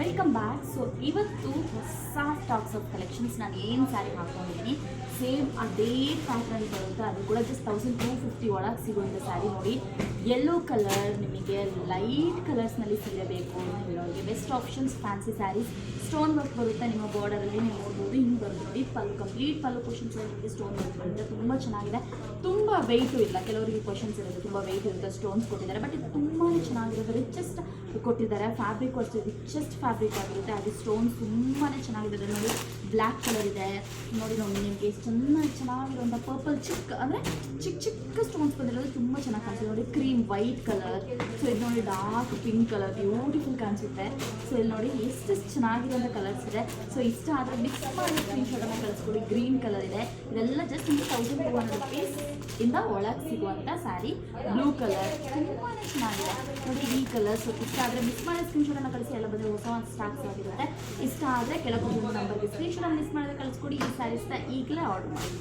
Welcome back. So ಇವತ್ತು ಹೊಸ stocks of collections ನಾನು ಏನು ಸ್ಯಾರಿ ಹಾಕ್ಕೊಂಡಿದ್ದೀನಿ ಸೇಮ್ ಅದೇ ಪ್ಯಾಟ್ರನ್ ಬರುತ್ತೆ. ಅದು ಕೂಡ ಜಸ್ಟ್ 1250 ಒಳಗೆ ಸಿಗುವಂಥ ಸ್ಯಾರಿ ನೋಡಿ. ಯೆಲ್ಲೋ ಕಲರ್, ನಿಮಗೆ ಲೈಟ್ ಕಲರ್ಸ್ನಲ್ಲಿ ಸೀರೆ ಬೇಕು ಹೇಳೋರಿಗೆ best options. Fancy saris stone work ಬರುತ್ತೆ, ನಿಮ್ಮ ಬಾರ್ಡರಲ್ಲಿ ನೀವು ನೋಡ್ಬೋದು. ಹಿಂಗೆ ಬರುತ್ತೆ ನೋಡಿ, ಪಲ್ಲು ಕಂಪ್ಲೀಟ್ ಪಲ್ಲು ಕ್ವಶನ್ಸ್ ನಿಮಗೆ ಸ್ಟೋನ್ ವರ್ಕ್ ಬರುತ್ತೆ. ತುಂಬ ಚೆನ್ನಾಗಿದೆ, ತುಂಬ ವೆಯ್ಟು ಇಲ್ಲ. ಕೆಲವರಿಗೆ ಕ್ವಶನ್ಸ್ ಇರುತ್ತೆ, ತುಂಬ ವೆಯ್ಟ್ ಇರುತ್ತೆ, ಸ್ಟೋನ್ಸ್ ಕೊಟ್ಟಿದ್ದಾರೆ. ಬಟ್ ಇದು ತುಂಬಾ ಚೆನ್ನಾಗಿರುತ್ತೆ, ರಿಚೆಸ್ಟ್ ಕೊಟ್ಟಿದ್ದಾರೆ. ಫ್ಯಾಬ್ರಿಕ್ ಅಷ್ಟೇ ರಿಚೆಸ್ಟ್ ಫ್ಯಾಬ್ರಿಕ್ ಆಗಿರುತ್ತೆ. ಹಾಗೆ ಸ್ಟೋನ್ಸ್ ತುಂಬಾ ಚೆನ್ನಾಗಿದೆ ನೋಡಿ. ಬ್ಲ್ಯಾಕ್ ಕಲರ್ ಇದೆ ನೋಡಿ ನಿಮಗೆ ಚೆನ್ನಾಗಿರುವಂಥ ಪರ್ಪಲ್ ಅಂದರೆ ಚಿಕ್ಕ ಸ್ಟೋನ್ಸ್ ಬಂದಿರೋದು ತುಂಬ ಚೆನ್ನಾಗಿ ಕಾಣಿಸುತ್ತೆ ನೋಡಿ. ಕ್ರೀಮ್ ವೈಟ್ ಕಲರ್, ಸೊ ಇದು ನೋಡಿ ಡಾರ್ಕ್ ಪಿಂಕ್ ಕಲರ್ ಬ್ಯೂಟಿಫುಲ್ ಕಾಣಿಸುತ್ತೆ. ಸೊ ಇಲ್ಲಿ ನೋಡಿ ಎಷ್ಟು ಚೆನ್ನಾಗಿರುವಂಥ ಕಲರ್ಸ್ ಇದೆ. ಸೊ ಇಷ್ಟ ಆದರೆ ಮಿಕ್ಸ್ ಮಾಡಿ ಸ್ಕ್ರೀನ್ಶಾಟನ್ನು ಕಳಿಸ್ಕೊಡಿ. ಗ್ರೀನ್ ಕಲರ್ ಇದೆ, ಇದೆಲ್ಲ ಜಸ್ಟ್ ನಿಮಗೆ 1200 rupees ಇಂದ ಒಳಗೆ ಸಿಗುವಂಥ ಸ್ಯಾರಿ. ಬ್ಲೂ ಕಲರ್ ತುಂಬಾ ಚೆನ್ನಾಗಿದೆ ನೋಡಿ. ಈ ಕಲರ್ ಸೊ ಇಷ್ಟ ಆದರೆ ಮಿಸ್ ಮಾಡಿ ಸ್ಕ್ರೀನ್ಶಾಟನ್ನು ಕಳಿಸಿ. ಎಲ್ಲ ಬಂದರೆ ಹೊಸ ಸ್ಟಾಕ್ಸ್ ಆಗಿರುತ್ತೆ. ಇಷ್ಟ ಆದರೆ ಕೆಳಗೆ ನಂಬರ್ಗೆ ಸ್ಕ್ರೀನ್ಶಾಟ್ ಮಿಸ್ ಮಾಡಿದ್ರೆ ಕಳಿಸ್ಕೊಡಿ. ಈ ಸ್ಯಾರೀಸ್ನ ಈಗಲೇ ಆರ್ಡರ್ ಮಾಡಿ.